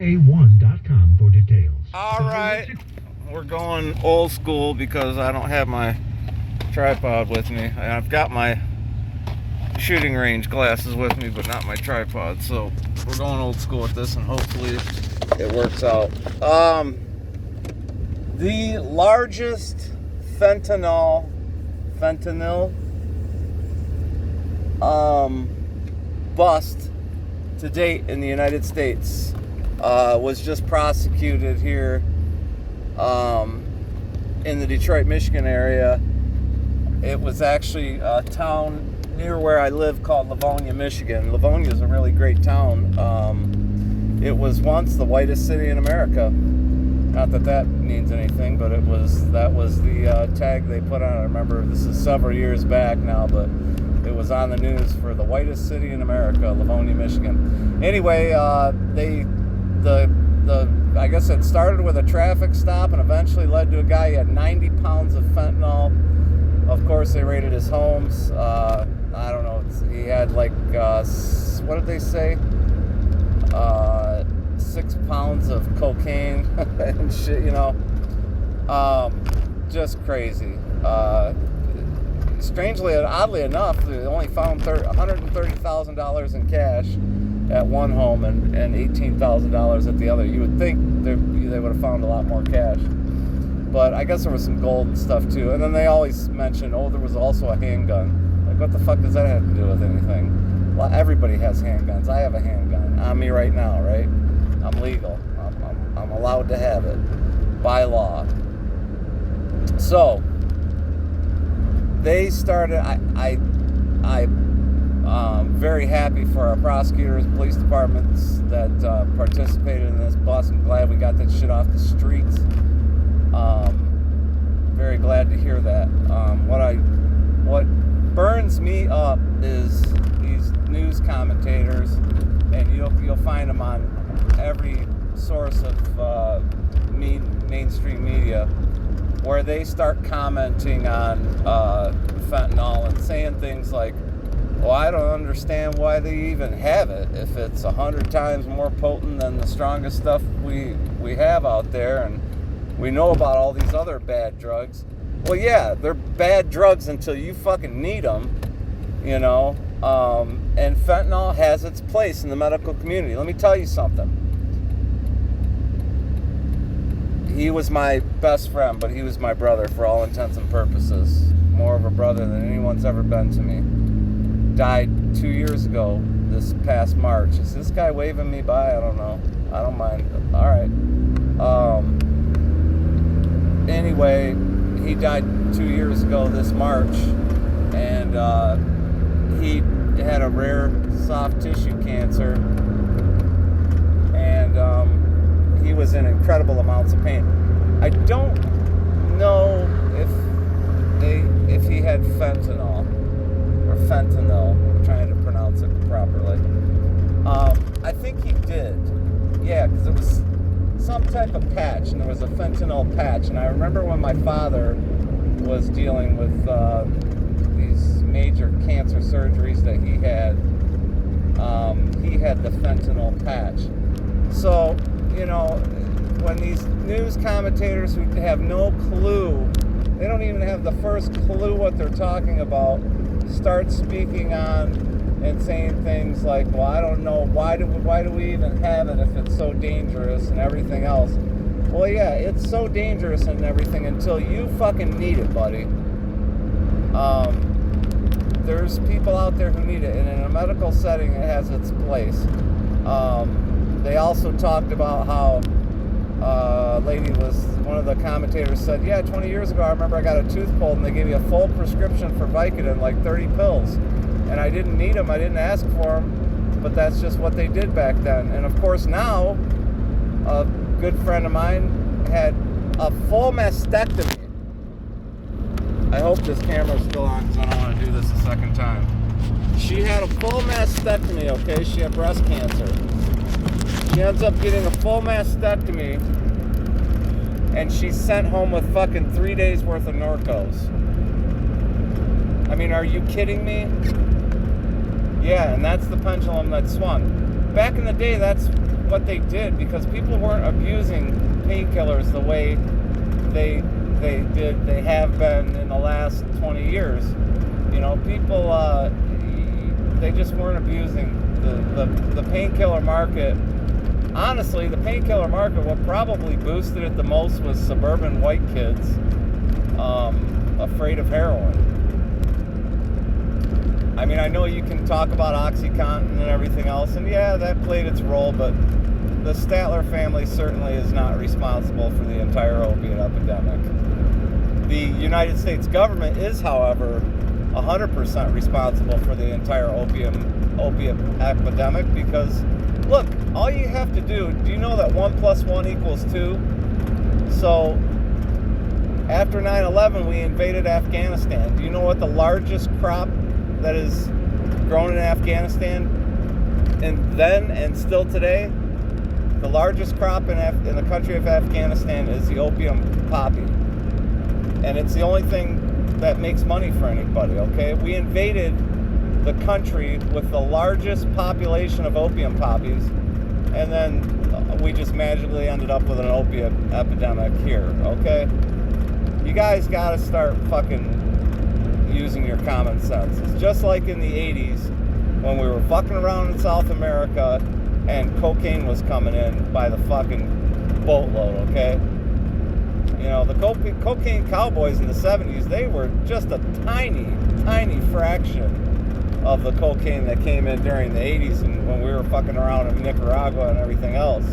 A1.com for details. All right, we're going old school because I don't have my tripod with me. I've got my shooting range glasses with me, but not my tripod. So we're going old school with this, and hopefully it works out. The largest fentanyl bust to date in the United States was just prosecuted here in the Detroit, Michigan area. It was actually a town near where I live called Livonia, Michigan. Livonia is a really great town. It was once the whitest city in America. Not that that means anything, but that was the tag they put on it. I remember this is several years back now, but it was on the news for the whitest city in America, Livonia, Michigan. Anyway, I guess it started with a traffic stop and eventually led to a guy who had 90 pounds of fentanyl. Of course, they raided his homes. I don't know. He had like, what did they say? 6 pounds of cocaine and shit, you know. Just crazy. Strangely and oddly enough, they only found $130,000 in cash at one home and $18,000 at the other. You would think they would have found a lot more cash. But I guess there was some gold and stuff too. And then they always mention, there was also a handgun. Like, what the fuck does that have to do with anything? Well, everybody has handguns. I have a handgun on me right now, right? I'm legal. I'm allowed to have it by law. So they started. I'm very happy for our prosecutors, police departments that participated in this bust. I'm glad we got that shit off the streets. Very glad to hear that. What burns me up is these news commentators, and you'll find them on every source of mainstream media, where they start commenting on fentanyl and saying things like, well, I don't understand why they even have it if it's 100 times more potent than the strongest stuff we have out there, and we know about all these other bad drugs. Well, yeah, they're bad drugs until you fucking need them, you know. And fentanyl has its place in the medical community. Let me tell you something. He was my best friend, but he was my brother for all intents and purposes. More of a brother than anyone's ever been to me. Died 2 years ago, this past March. Is this guy waving me by? I don't know. I don't mind. All right. Anyway, he died 2 years ago this March, and he had a rare soft tissue cancer, and he was in incredible amounts of pain. I don't know if he had fentanyl. I'm trying to pronounce it properly. I think he did. Yeah, because it was some type of patch, and there was a fentanyl patch. And I remember when my father was dealing with these major cancer surgeries that he had the fentanyl patch. So, you know, when these news commentators who have no clue, they don't even have the first clue what they're talking about, start speaking on and saying things like, well, I don't know, why do we even have it if it's so dangerous and everything else? Well, yeah, it's so dangerous and everything until you fucking need it, buddy. There's people out there who need it, and in a medical setting, it has its place. They also talked about how one of the commentators said, yeah, 20 years ago, I remember I got a tooth pulled, and they gave you a full prescription for Vicodin, like 30 pills. And I didn't need them, I didn't ask for them, but that's just what they did back then. And of course now, a good friend of mine had a full mastectomy. I hope this camera's still on because I don't want to do this a second time. She had a full mastectomy, okay? She had breast cancer. She ends up getting a full mastectomy, and she's sent home with fucking 3 days worth of Norcos. I mean, are you kidding me? Yeah, and that's the pendulum that swung. Back in the day, that's what they did, because people weren't abusing painkillers the way they have been in the last 20 years. You know, people, they just weren't abusing the painkiller market. Honestly, the painkiller market, what probably boosted it the most was suburban white kids afraid of heroin. I mean, I know you can talk about OxyContin and everything else, and yeah, that played its role, but the Statler family certainly is not responsible for the entire opiate epidemic. The United States government is, however, 100% responsible for the entire opiate epidemic, because, look, all you have to do you know that 1 + 1 = 2? So, after 9/11, we invaded Afghanistan. Do you know what the largest crop that is grown in Afghanistan, and then and still today? The largest crop in the country of Afghanistan is the opium poppy. And it's the only thing that makes money for anybody, okay? We invaded the country with the largest population of opium poppies, and then we just magically ended up with an opiate epidemic here, okay? You guys gotta start fucking using your common sense. It's just like in the 80s when we were fucking around in South America and cocaine was coming in by the fucking boatload, okay? You know, the cocaine cowboys in the 70s, they were just a tiny, tiny fraction of the cocaine that came in during the 80s and when we were fucking around in Nicaragua and everything else.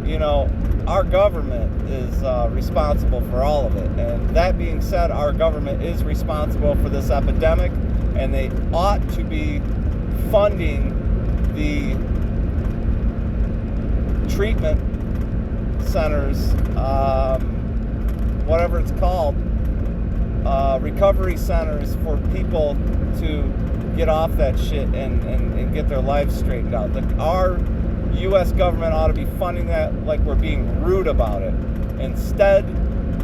You know, our government is responsible for all of it. And that being said, our government is responsible for this epidemic, and they ought to be funding the treatment centers, whatever it's called, recovery centers for people to get off that shit and get their lives straightened out. Our U.S. government ought to be funding that like we're being rude about it. Instead,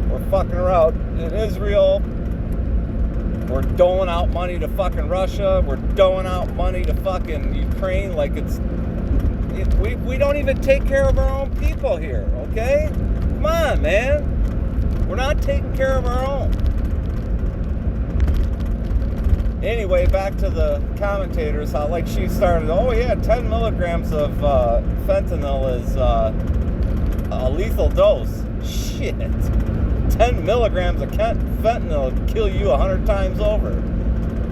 we're fucking around in Israel. We're doling out money to fucking Russia. We're doling out money to fucking Ukraine like we don't even take care of our own people here, okay? Come on, man. We're not taking care of our own. Anyway, back to the commentators, how like she started, oh yeah, 10 milligrams of fentanyl is a lethal dose. Shit. 10 milligrams of fentanyl will kill you 100 times over.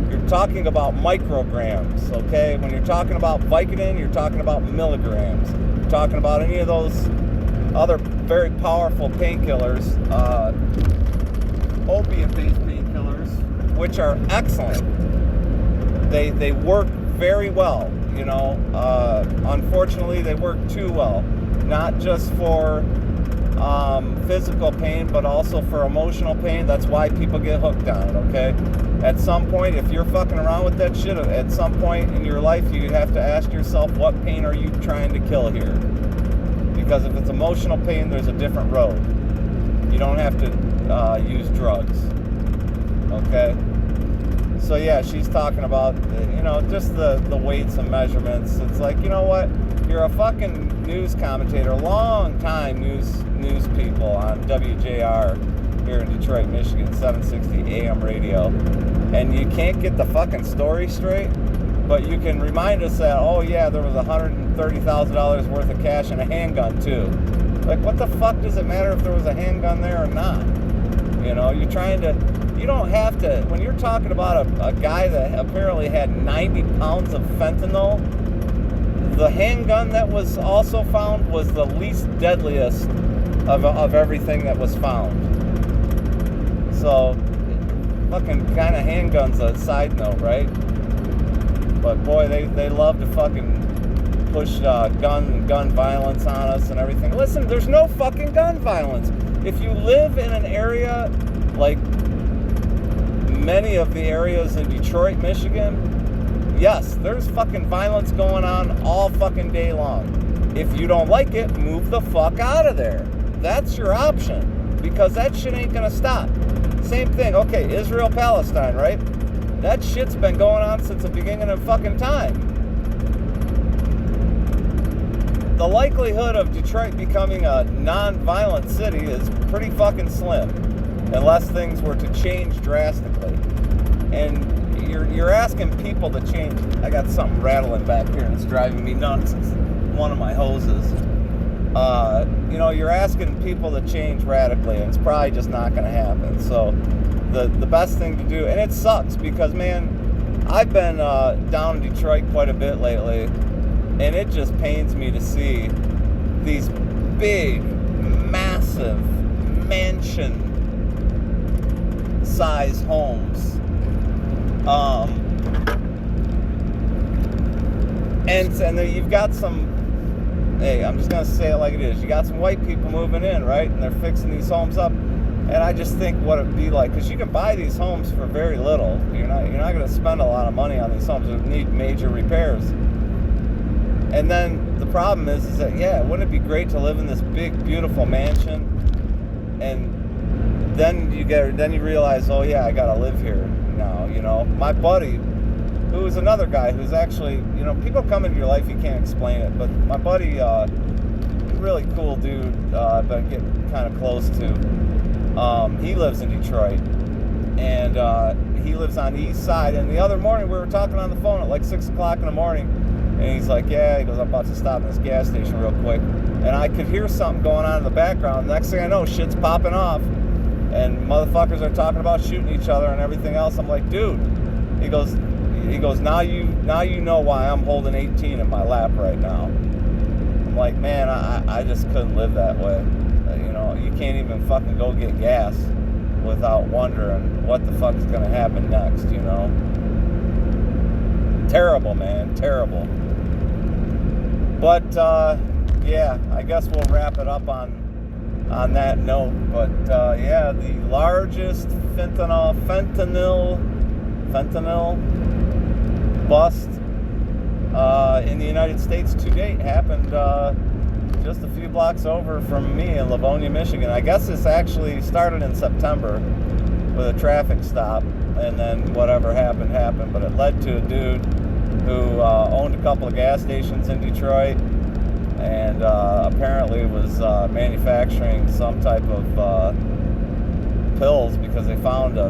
You're talking about micrograms, okay? When you're talking about Vicodin, you're talking about milligrams. You're talking about any of those other very powerful painkillers, opiate-based painkillers, which are excellent. They work very well, you know. Unfortunately, they work too well, not just for physical pain, but also for emotional pain. That's why people get hooked on it, okay? At some point, if you're fucking around with that shit, at some point in your life, you have to ask yourself, what pain are you trying to kill here? Because if it's emotional pain, there's a different road. You don't have to use drugs, okay? So yeah, she's talking about, you know, just the weights and measurements. It's like, you know what? You're a fucking news commentator, long time news people on WJR here in Detroit, Michigan, 760 AM radio, and you can't get the fucking story straight, but you can remind us that, oh yeah, there was $130,000 worth of cash and a handgun too. Like, what the fuck does it matter if there was a handgun there or not? You know, you don't have to, when you're talking about a guy that apparently had 90 pounds of fentanyl, the handgun that was also found was the least deadliest of everything that was found. So, fucking kind of handguns, a side note, right? But boy, they love to fucking push gun violence on us and everything. Listen, there's no fucking gun violence. If you live in an area like many of the areas in Detroit, Michigan, yes, there's fucking violence going on all fucking day long. If you don't like it, move the fuck out of there. That's your option, because that shit ain't gonna stop. Same thing, okay, Israel-Palestine, right? That shit's been going on since the beginning of fucking time. the likelihood of Detroit becoming a non-violent city is pretty fucking slim, unless things were to change drastically. And you're asking people to change. I got something rattling back here and it's driving me nuts. It's one of my hoses. You're asking people to change radically, and it's probably just not going to happen. So the best thing to do, and it sucks because, man, I've been down in Detroit quite a bit lately, and it just pains me to see these big, massive mansion-size homes. And then you've got some, hey, I'm just going to say it like it is. You got some white people moving in, right? And they're fixing these homes up. And I just think what it'd be like, because you can buy these homes for very little. You're not going to spend a lot of money on these homes that need major repairs. And then the problem is that, yeah, wouldn't it be great to live in this big, beautiful mansion? And then you realize, oh yeah, I got to live here now. My buddy, who's another guy who's actually, people come into your life, you can't explain it, but my buddy, really cool dude, I've been getting kind of close to, he lives in Detroit, and he lives on the east side, and the other morning we were talking on the phone at like 6 o'clock in the morning, and he's like, yeah, he goes, I'm about to stop at this gas station real quick, and I could hear something going on in the background. Next thing I know, shit's popping off, and motherfuckers are talking about shooting each other and everything else. I'm like, dude, he goes, now you know why I'm holding 18 in my lap right now. I'm like, man, I just couldn't live that way. You can't even fucking go get gas without wondering what the fuck is going to happen next, Terrible, man, terrible. But, yeah, I guess we'll wrap it up on that note. But, yeah, the largest fentanyl bust in the United States to date happened just a few blocks over from me in Livonia, Michigan. I guess this actually started in September with a traffic stop, and then whatever happened, but it led to a dude who owned a couple of gas stations in Detroit, and apparently was manufacturing some type of pills, because they found a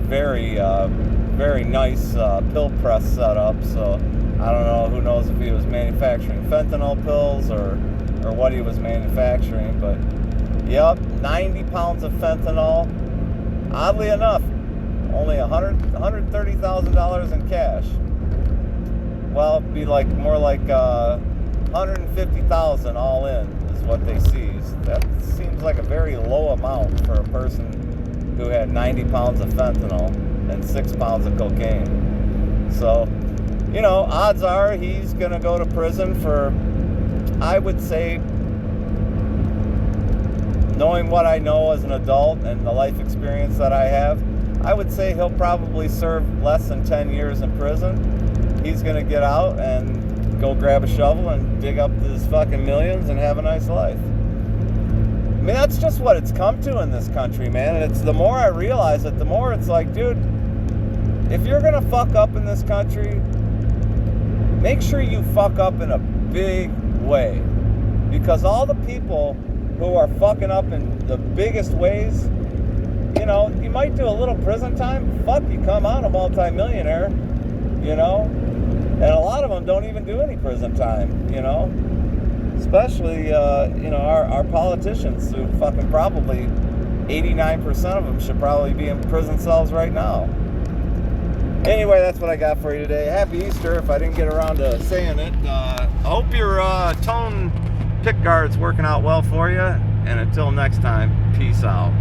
very very nice pill press setup. So I don't know, who knows if he was manufacturing fentanyl pills or what he was manufacturing, but yep, 90 pounds of fentanyl. Oddly enough, only $130,000 in cash. Well, it'd be more like $150,000 all in is what they seized. That seems like a very low amount for a person who had 90 pounds of fentanyl and 6 pounds of cocaine. So, odds are he's going to go to prison for, I would say, knowing what I know as an adult and the life experience that I have, I would say he'll probably serve less than 10 years in prison. He's going to get out and go grab a shovel and dig up his fucking millions and have a nice life. I mean, that's just what it's come to in this country, man. And it's the more I realize it, the more it's like, dude, if you're going to fuck up in this country, make sure you fuck up in a big way. Because all the people who are fucking up in the biggest ways, you might do a little prison time. Fuck, you come out a multi-millionaire, And a lot of them don't even do any prison time, Especially, our politicians, who fucking probably 89% of them should probably be in prison cells right now. Anyway, that's what I got for you today. Happy Easter, if I didn't get around to saying it. I hope your tone pick guard's working out well for you. And until next time, peace out.